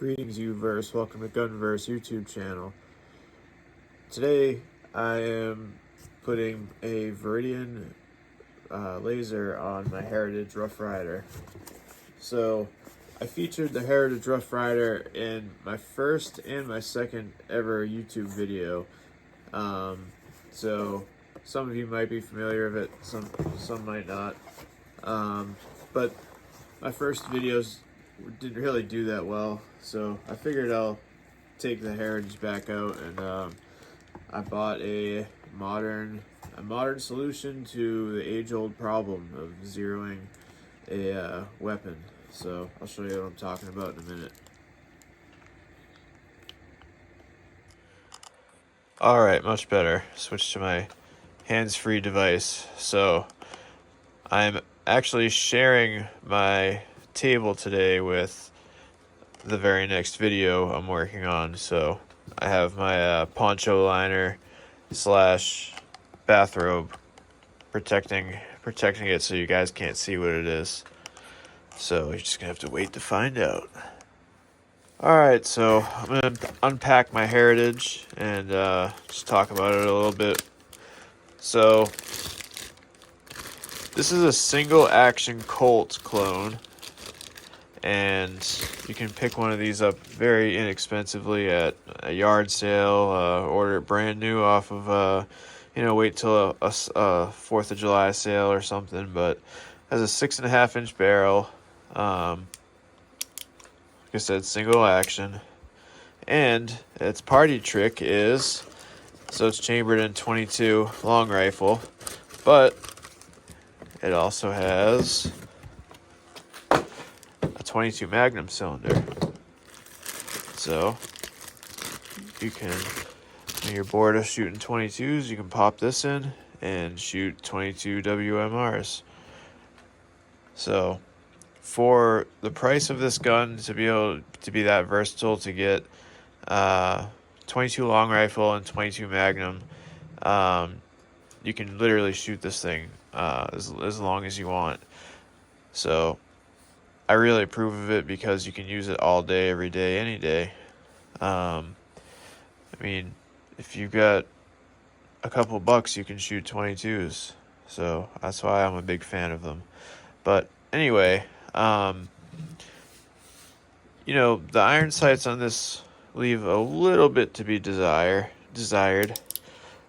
Greetings, Uverse. Welcome to Gunverse YouTube channel. Today, I am putting a Viridian laser on my Heritage Rough Rider. So, I featured the Heritage Rough Rider in my first and my second ever YouTube video. So, some of you might be familiar with it, some might not. But my first videos didn't really do that well, so I figured I'll take the Heritage back out, and I bought a modern solution to the age-old problem of zeroing a weapon. So I'll show you what I'm talking about in a minute. Alright, much better. Switch to my hands-free device. So I'm actually sharing my table today with the very next video I'm working on. So I have my poncho liner slash bathrobe protecting it so you guys can't see what it is. So you're just gonna have to wait to find out. Alright, so I'm gonna unpack my Heritage and just talk about it a little bit. So this is a single action Colt clone, and you can pick one of these up very inexpensively at a yard sale, order it brand new off of, wait till a 4th of July sale or something. But it has a 6.5-inch barrel, like I said, single action, and its party trick is, so it's chambered in .22 long rifle, but it also has a .22 Magnum cylinder. So you can, when you're bored of shooting .22s, you can pop this in and shoot .22 WMRs. So for the price of this gun, to be able to be that versatile, to get .22 long rifle and .22 Magnum, you can literally shoot this thing as long as you want. So I really approve of it because you can use it all day, every day, any day. I mean, if you've got a couple bucks, you can shoot .22s. So that's why I'm a big fan of them. But anyway, the iron sights on this leave a little bit to be desired.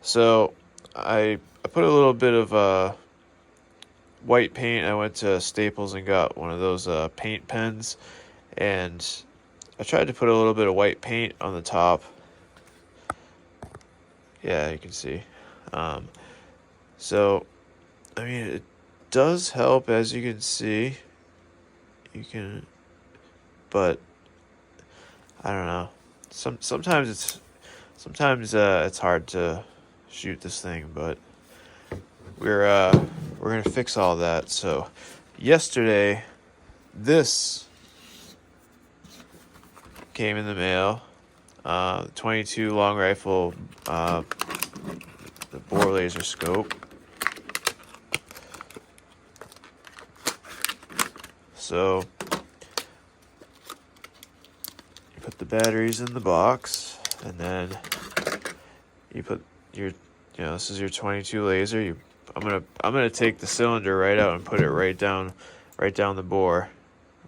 So I put a little bit of white paint. I went to Staples and got one of those paint pens, and I tried to put a little bit of white paint on the top. Yeah, you can see. So I mean, it does help, as you can see. But I don't know. Sometimes it's hard to shoot this thing, but we're gonna fix all that. So yesterday, this came in the mail. 22 long rifle, the bore laser scope. So you put the batteries in the box, and then you put your, this is your 22 laser. I'm gonna take the cylinder right out and put it right down the bore,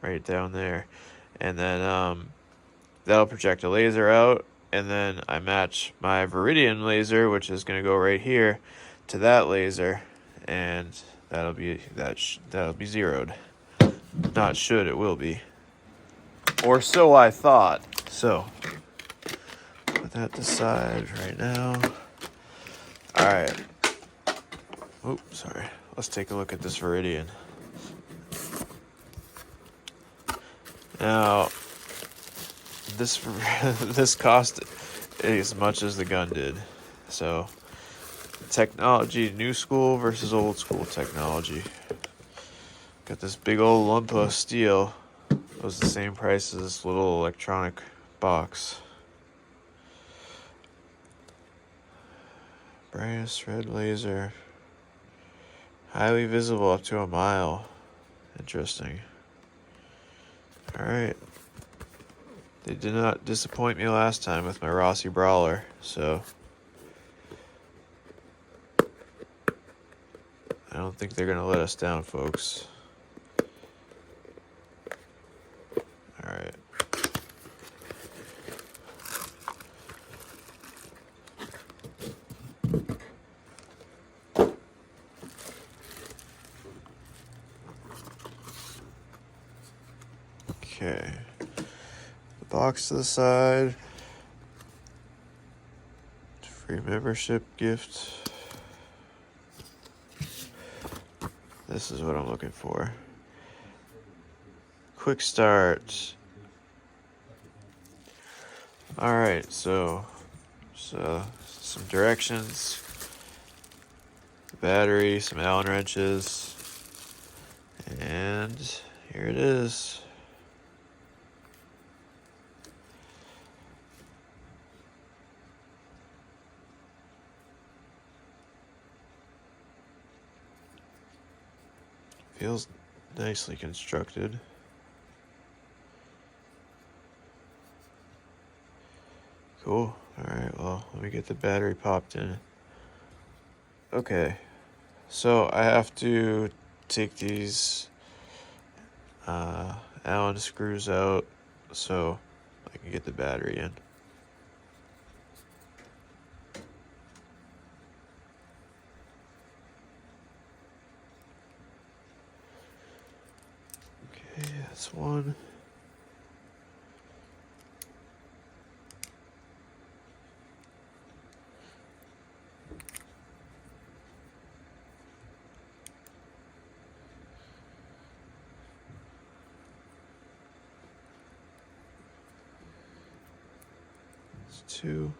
right down there, and then that'll project a laser out, and then I match my Viridian laser, which is gonna go right here, to that laser, and that'll be zeroed. Not should, it will be, or so I thought. So put that to the side right now. All right. Oops, sorry. Let's take a look at this Viridian. Now, this cost as much as the gun did. So, technology, new school versus old school technology. Got this big old lump of steel. It was the same price as this little electronic box. Brightest red laser. Highly visible up to a mile. Interesting. Alright. They did not disappoint me last time with my Rossi Brawler, so I don't think they're gonna let us down, folks. Alright. Okay. The box to the side. Free membership gift. This is what I'm looking for. Quick start. Alright, so some directions. Battery, some Allen wrenches. And here it is. Feels nicely constructed. Cool. Alright, well, let me get the battery popped in. Okay, so I have to take these Allen screws out so I can get the battery in. Okay, that's one. That's two.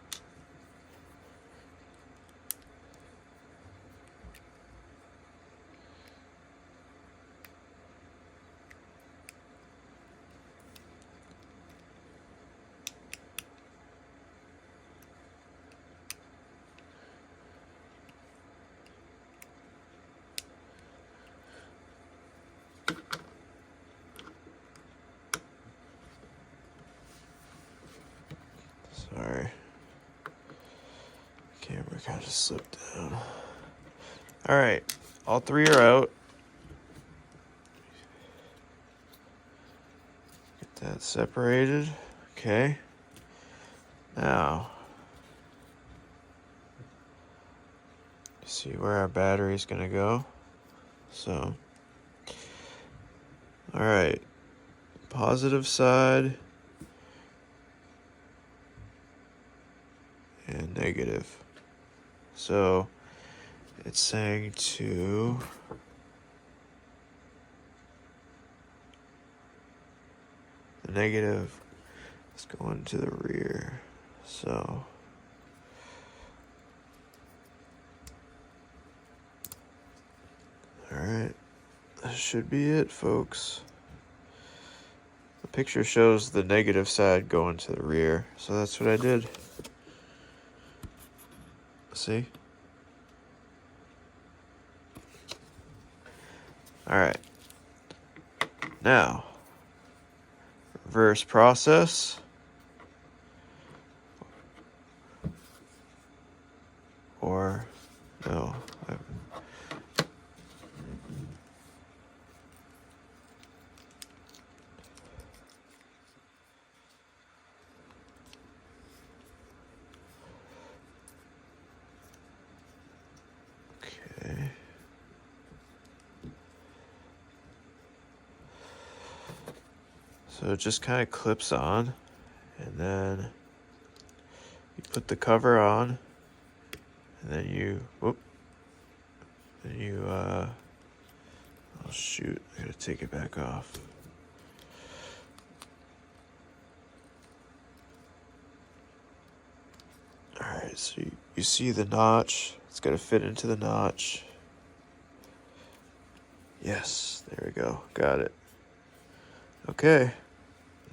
Sorry. Camera kind of slipped down. Alright, all three are out. Get that separated. Okay. Now, see where our battery is going to go. So, alright. Positive side. And negative. So it's saying to the negative is going to the rear. So alright, that should be it, folks. The picture shows the negative side going to the rear, so that's what I did. See? Alright. Now, reverse process. Or, no. Okay. So it just kind of clips on, and then you put the cover on, and then you, oh shoot, I gotta take it back off. Alright, so you see the notch, it's gotta fit into the notch. Yes, there we go, got it. Okay,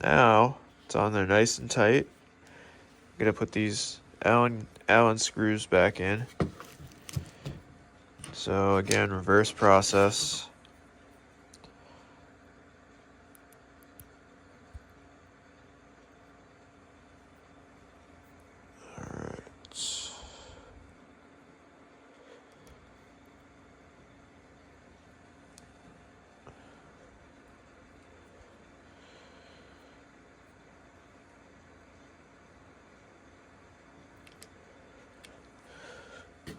now it's on there nice and tight. I'm gonna put these Allen screws back in. So again, reverse process.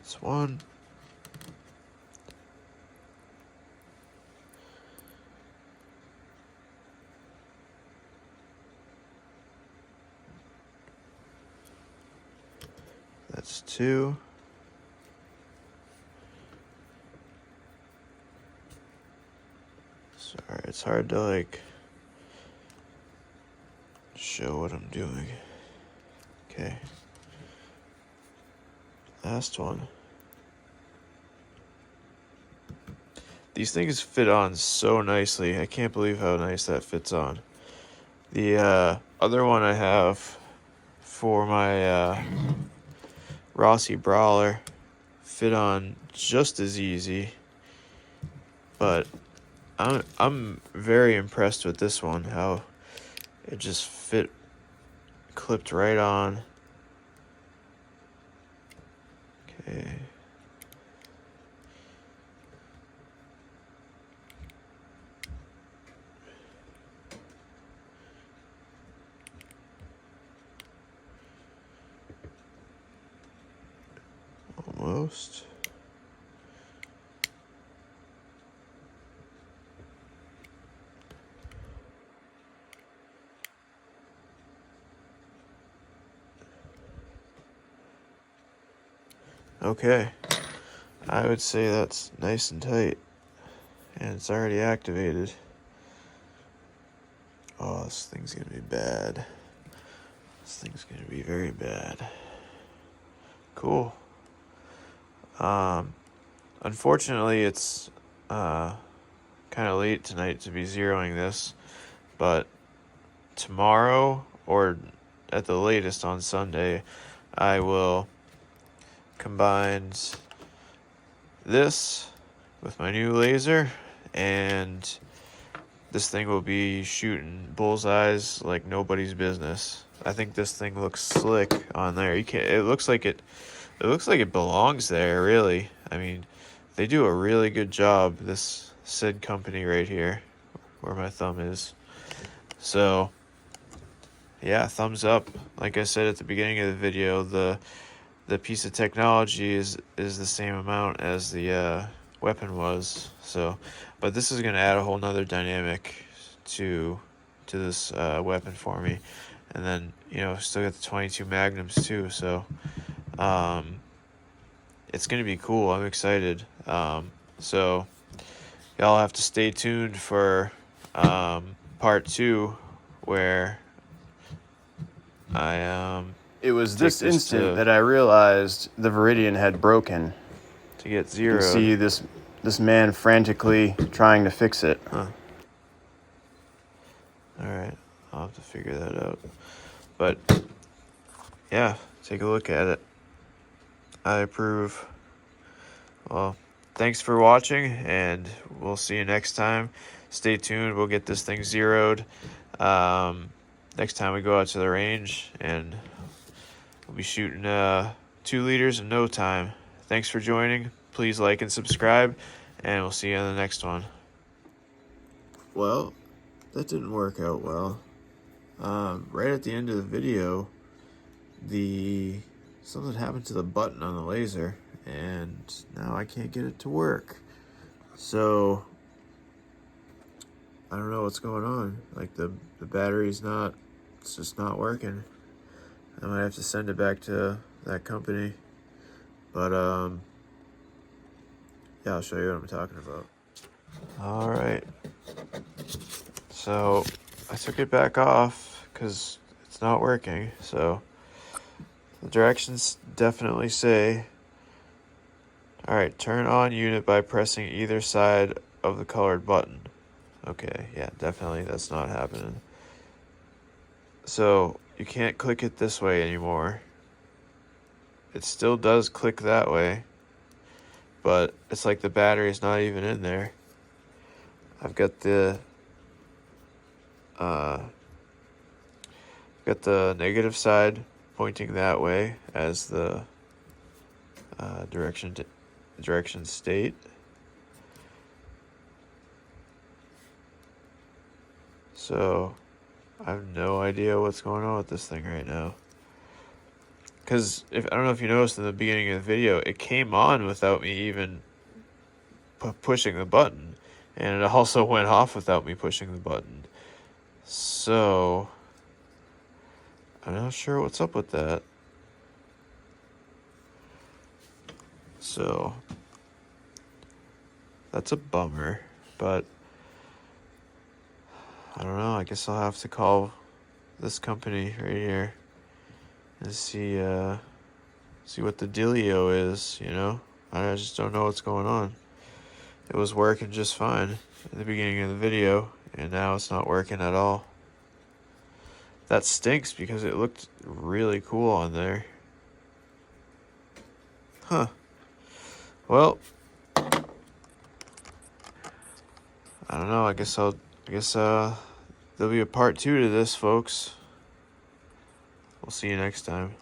That's one. That's two. Sorry, it's hard to like show what I'm doing. Okay. Last one. These things fit on so nicely. I can't believe how nice that fits on. The other one I have for my Rossi Brawler fit on just as easy, but I'm very impressed with this one, how it just clipped right on. Okay. Almost. Okay. I would say that's nice and tight. And it's already activated. Oh, this thing's gonna be bad. This thing's gonna be very bad. Cool. Unfortunately, it's kind of late tonight to be zeroing this, but tomorrow or at the latest on Sunday, I will combine this with my new laser, and this thing will be shooting bullseyes like nobody's business. I think this thing looks slick on there. It looks like it belongs there, really. I mean, they do a really good job, this Sid company right here, where my thumb is. So, yeah, thumbs up. Like I said at the beginning of the video, the piece of technology is the same amount as the weapon was. So, but this is going to add a whole nother dynamic to this weapon for me. And then, still got the 22 Magnums too. So, it's going to be cool. I'm excited. So y'all have to stay tuned for part 2, where it was this instant that I realized the Viridian had broken. To get zeroed. You can see this man frantically trying to fix it. Huh. Alright, I'll have to figure that out. But yeah, take a look at it. I approve. Well, thanks for watching, and we'll see you next time. Stay tuned. We'll get this thing zeroed next time we go out to the range, and we'll be shooting 2 liters in no time. Thanks for joining. Please like and subscribe, and we'll see you on the next one. Well, that didn't work out well. Right at the end of the video, something happened to the button on the laser, and now I can't get it to work. So I don't know what's going on. Like the battery's it's just not working. I might have to send it back to that company. But yeah, I'll show you what I'm talking about. All right. So I took it back off because it's not working. So the directions definitely say, all right, turn on unit by pressing either side of the colored button. Okay, yeah, definitely that's not happening. So you can't click it this way anymore. It still does click that way, but it's like the battery's not even in there. I've got the negative side pointing that way as the direction state. So I have no idea what's going on with this thing right now. because if I don't know if you noticed in the beginning of the video, it came on without me even pushing the button, and it also went off without me pushing the button. So I'm not sure what's up with that. So that's a bummer, but I don't know. I guess I'll have to call this company right here and see what the dealio is, you know? I just don't know what's going on. It was working just fine in the beginning of the video, and now it's not working at all. That stinks because it looked really cool on there. Huh. Well, I don't know. I guess there'll be a part 2 to this, folks. We'll see you next time.